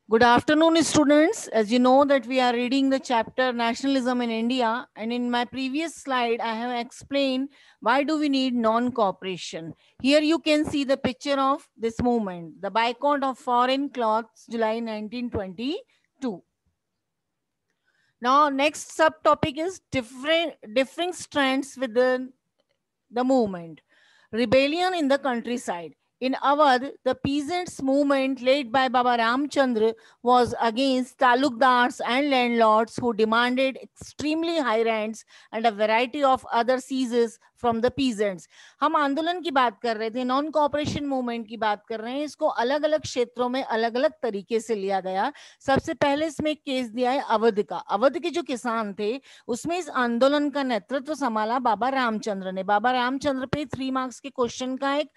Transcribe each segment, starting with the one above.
Good afternoon, students. As you know that we are reading the chapter Nationalism in India, and in my previous slide, I have explained why do we need non-cooperation. Here you can see the picture of this movement, the boycott of foreign clothes, July 1922. Now, next subtopic is differing strands within the movement. Rebellion in the countryside. In Awadh, the peasants' movement led by Baba Ramchandra was against talukdars and landlords who demanded extremely high rents and a variety of other seizures from the peasants. हम आंदोलन की बात कर रहे थे, non cooperation movement की बात कर रहे हैं. इसको अलग अलग क्षेत्रों में अलग अलग तरीके से लिया गया. सबसे पहले इसमें एक केस दिया है अवध का. अवध के जो किसान थे उसमें इस आंदोलन का नेतृत्व संभाला बाबा रामचंद्र ने. बाबा रामचंद्र पे 3 मार्क्स के क्वेश्चन का एक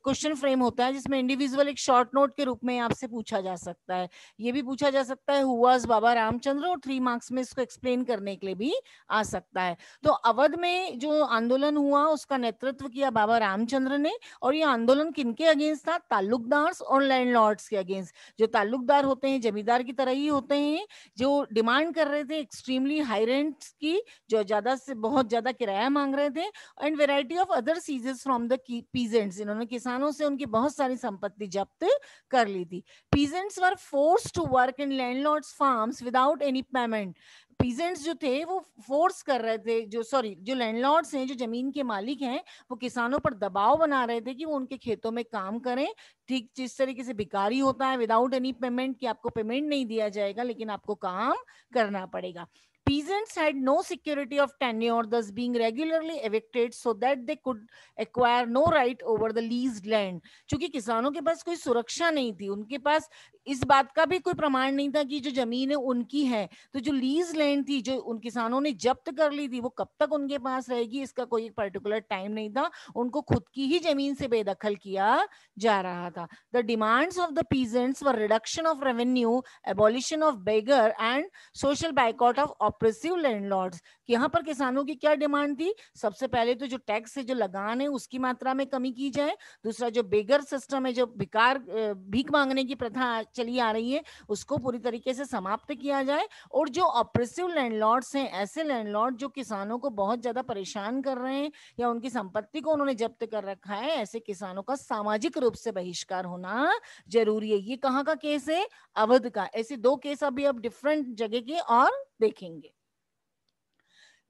क्वेश्चन फ्रेम होता है जिसमें इंडिविजुअल एक शॉर्ट नोट के रूप में आपसे पूछा जा सकता है. ये भी पूछा जा सकता है हु वाज बाबा रामचंद्र, और 3 मार्क्स में इसको एक्सप्लेन करने के लिए भी आ सकता है. तो अवध में जो आंदोलन हुआ उसका नेतृत्व किया बाबा रामचंद्र ने. और ये आंदोलन किनके अगेंस्ट था? ताल्लुकदार्स और लैंडलॉर्ड्स के अगेंस्ट. जो ताल्लुकदार होते हैं जमींदार की तरह ही होते हैं, जो डिमांड कर रहे थे एक्सट्रीमली हाई रेंट्स की, जो ज्यादा से बहुत ज्यादा किराया मांग रहे थे, and variety of other cesses from the peasants. इन्होंने किसानों से उनकी बहुत सारी संपत्ति जब्त कर ली थी. Peasants were forced to work in landlords farms without any payment. Peasants जो थे वो फोर्स कर रहे थे, जो लैंडलॉर्ड्स हैं, जो जमीन के मालिक हैं, वो किसानों पर दबाव बना रहे थे कि वो उनके खेतों में काम करें. ठीक जिस तरीके से भिखारी होता है विदाउट एनी पेमेंट, कि आपको पेमेंट नहीं दिया जाएगा लेकिन आपको काम करना पड़ेगा. Peasants had no security of tenure, thus being regularly evicted so that they could acquire no right over the leased land. चूंकि किसानों के पास कोई सुरक्षा नहीं थी, उनके पास इस बात का भी कोई प्रमाण नहीं था कि जो जमीन है उनकी है, तो जो लीज लैंड थी जो उन किसानों ने जब्त कर ली थी वो कब तक उनके पास रहेगी इसका कोई एक पर्टिकुलर टाइम नहीं था. उनको खुद की ही जमीन से बेदखल किया जा रहा था. The demands of the peasants were reduction of revenue, abolition of beggar and social boycott of oppressive landlords. कि यहाँ पर किसानों की क्या डिमांड थी? सबसे पहले तो जो टैक्स है, जो लगान है, उसकी मात्रा में कमी की जाए. दूसरा जो बेगर सिस्टम है, जो भीख मांगने की प्रथा चली आ रही है, उसको पूरी तरीके से समाप्त किया जाए. और जो ऑप्रेसिव लैंडलॉर्ड्स हैं, ऐसे लैंडलॉर्ड जो किसानों को बहुत ज्यादा परेशान कर रहे हैं या उनकी संपत्ति को उन्होंने जब्त कर रखा है, ऐसे किसानों का सामाजिक रूप से बहिष्कार होना जरूरी है. ये कहाँ का केस है? अवध का. ऐसे 2 केस अभी अब डिफरेंट जगह के और देखेंगे.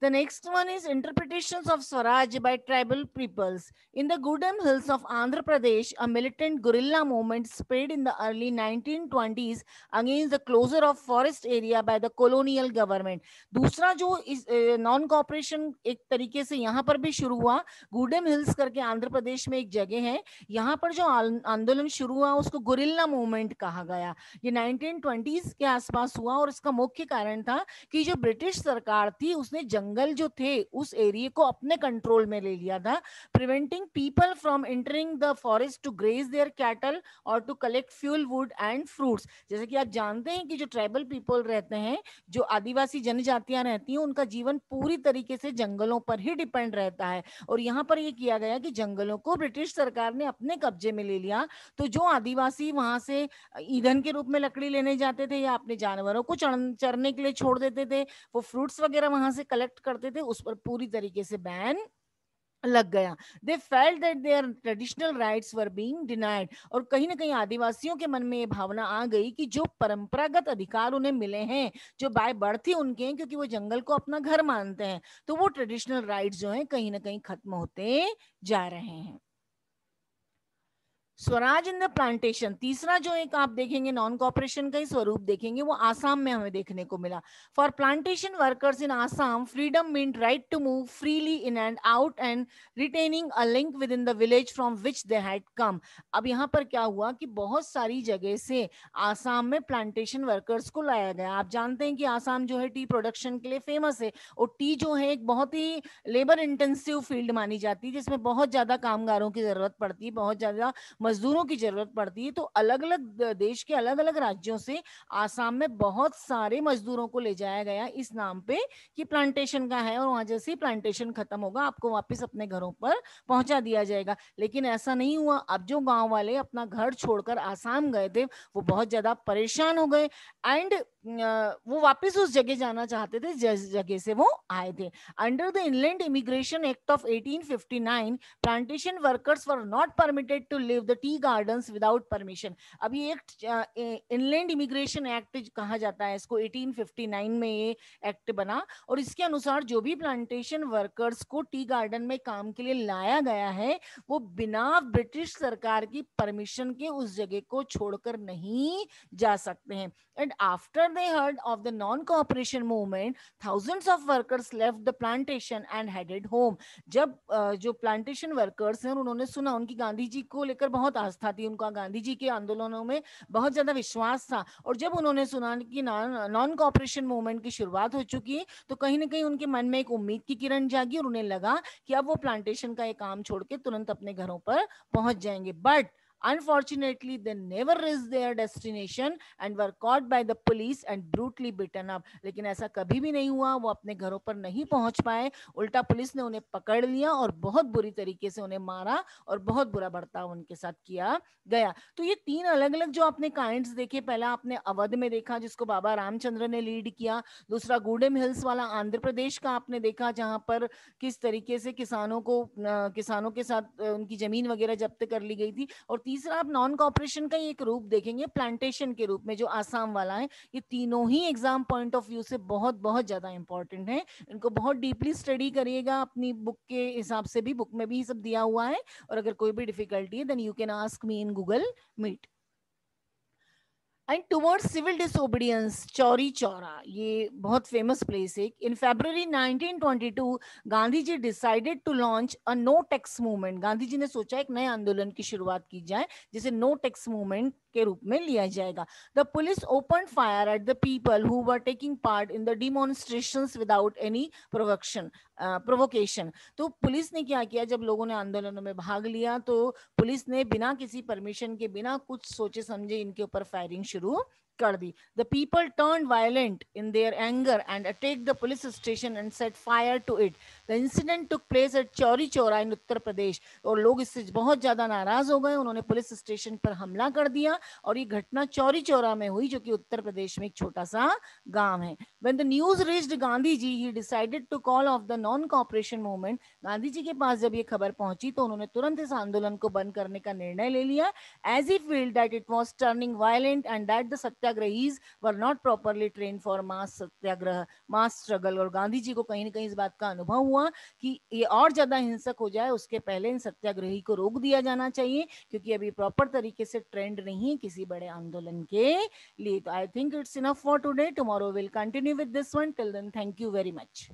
The next one is interpretations of Swaraj by tribal peoples. In the Gudam Hills of Andhra Pradesh, a militant guerrilla movement spread in the early 1920s against the closure of forest area by the colonial government. दूसरा जो इस non cooperation एक तरीके से यहाँ पर भी शुरू हुआ. गुडेम हिल्स करके आंध्र प्रदेश में एक जगह है, यहाँ पर जो आंदोलन शुरू हुआ उसको गुरिल्ला मूवमेंट कहा गया. ये 1920s के आसपास हुआ और इसका मुख्य कारण था कि जो ब्रिटिश सरकार थी उसने जंगल जो थे उस एरिया को अपने कंट्रोल में ले लिया था, preventing people from entering the forest to graze their cattle और to collect fuel wood and fruits. जैसे कि आप जानते हैं कि जो ट्राइबल पीपल रहते हैं, जो आदिवासी जनजातियां रहती हैं, उनका जीवन पूरी तरीके से जंगलों पर ही डिपेंड रहता है. और यहाँ पर यह किया गया कि जंगलों को ब्रिटिश सरकार ने अपने कब्जे में ले लिया. तो जो आदिवासी वहां से ईंधन के रूप में लकड़ी लेने जाते थे या अपने जानवरों को चरने के लिए छोड़ देते थे, वो फ्रूट्स वगैरह वहां से कलेक्ट करते थे, उस पर पूरी तरीके से बैन लग गया. They felt that there traditional rights were being denied. और कहीं ना कहीं आदिवासियों के मन में ये भावना आ गई कि जो परंपरागत अधिकार उन्हें मिले हैं, जो बाय बर्थ ही उनके हैं, क्योंकि वो जंगल को अपना घर मानते हैं, तो वो ट्रेडिशनल राइट्स जो हैं कहीं ना कहीं खत्म होते जा रहे हैं. Swaraj in the plantation. तीसरा जो एक आप देखेंगे नॉन कॉपरेशन का ही स्वरूप देखेंगे, वो आसाम में हमें देखने को मिला. For plantation workers in Assam freedom mean right to move freely in and out and retaining a link with in the village from which they had come. अब यहाँ पर क्या हुआ कि बहुत सारी जगह से आसाम में प्लांटेशन वर्कर्स को लाया गया. आप जानते हैं कि आसाम जो है टी प्रोडक्शन के लिए फेमस है, और टी जो है एक बहुत ही लेबर इंटेंसिव फील्ड मानी जाती है, जिसमें बहुत ज्यादा कामगारों की जरूरत पड़ती है, बहुत ज्यादा मजदूरों की जरूरत पड़ती है, तो अलग अलग देश के अलग अलग राज्यों से आसाम में बहुत सारे मजदूरों को ले जाया गया इस नाम पे कि प्लांटेशन का है, और वहां जैसे ही प्लांटेशन खत्म होगा आपको वापस अपने घरों पर पहुंचा दिया जाएगा। लेकिन ऐसा नहीं हुआ। अब जो गांव वाले अपना घर छोड़कर आसाम गए थे वो बहुत ज्यादा परेशान हो गए, एंड वो वापस उस जगह जाना चाहते थे जिस जगह से वो आए थे। Under the inland immigration act of 1859, plantation workers were not permitted to leave the tea gardens without permission. अब ये एक इनलैंड इमिग्रेशन एक्ट कहा जाता है इसको, 1859 में ये एक्ट बना, और इसके अनुसार जो भी प्लांटेशन वर्कर्स को टी गार्डन में काम के लिए लाया गया है वो बिना ब्रिटिश सरकार की परमिशन के उस जगह को छोड़कर नहीं जा सकते हैं। And after they heard of the non cooperation movement, thousands of workers left the plantation and headed home। जब जो प्लांटेशन वर्कर्स हैं उन्होंने सुना, उनकी गांधी जी को लेकर बहुत आस्था थी, उनका गांधी जी के आंदोलनों में बहुत ज्यादा विश्वास था, और जब उन्होंने सुना कि नॉन कोऑपरेशन मूवमेंट की शुरुआत हो चुकी है तो कहीं ना कहीं उनके मन में एक उम्मीद की किरण जागी, और उन्हें लगा कि अब वो प्लांटेशन का एक काम छोड़ के तुरंत अपने घरों पर पहुंच जाएंगे। But unfortunately they never reached their destination and were caught by the police and brutally beaten up। लेकिन ऐसा कभी भी नहीं हुआ, वो अपने घरों पर नहीं पहुंच पाए, उल्टा पुलिस ने उन्हें पकड़ लिया और बहुत बुरी तरीके से उन्हें मारा और बहुत बुरा बर्ताव उनके साथ किया गया। तो ये तीन अलग अलग जो आपने काइंड्स देखे, पहला आपने अवध में देखा जिसको बाबा रामचंद्र ने लीड किया, दूसरा गूडेम हिल्स वाला आंध्र प्रदेश का आपने देखा जहां पर किस तरीके से किसानों के साथ उनकी जमीन वगैरह जब्त कर ली गई थी, और तीसरा आप नॉन कॉपरेशन का एक रूप देखेंगे प्लांटेशन के रूप में जो आसाम वाला है। ये तीनों ही एग्जाम पॉइंट ऑफ व्यू से बहुत बहुत ज्यादा इंपॉर्टेंट है, इनको बहुत डीपली स्टडी करिएगा अपनी बुक के हिसाब से भी, बुक में भी सब दिया हुआ है, और अगर कोई भी डिफिकल्टी है then you can ask me in Google Meet. And towards civil disobedience, Chauri Chaura ये बहुत फेमस प्लेस है। In February 1922 Gandhi ji decided to launch a no tax movement. Gandhi ji ने सोचा एक नए आंदोलन की शुरुआत की जाए जिसे नो टैक्स मूवमेंट के रूप में लिया जाएगा। The police open fire at the people who were taking part in the demonstrations without any provocation. तो पुलिस ने क्या किया, जब लोगों ने आंदोलनों में भाग लिया तो पुलिस ने बिना किसी परमिशन के, बिना कुछ सोचे समझे इनके ऊपर फायरिंग शुरू कर दी। The people turned violent in their anger and attacked the police station and set fire to it. The incident took place at Chauri Chaura in Uttar Pradesh, और लोग इससे बहुत ज्यादा नाराज हो गए, उन्होंने पुलिस स्टेशन पर हमला कर दिया, और ये घटना चौरी चौरा में हुई जो कि उत्तर प्रदेश में एक छोटा सा गांव है। When the news reached Gandhi ji, he decided to call off the non-cooperation movement। Gandhi ji के पास जब ये खबर पहुंची तो उन्होंने तुरंत इस आंदोलन को बंद करने का निर्णय ले लिया, as he felt that it was turning violent and that the satyagrahis were not properly trained for mass Satyagraha, mass struggle। और गांधी जी को कहीं ना कहीं इस बात का अनुभव हुआ कि ये और ज्यादा हिंसक हो जाए उसके पहले इन सत्याग्रही को रोक दिया जाना चाहिए, क्योंकि अभी प्रॉपर तरीके से ट्रेंड नहीं है किसी बड़े आंदोलन के लिए। तो I think it's enough for today, tomorrow will continue with this one, till then thank you very much.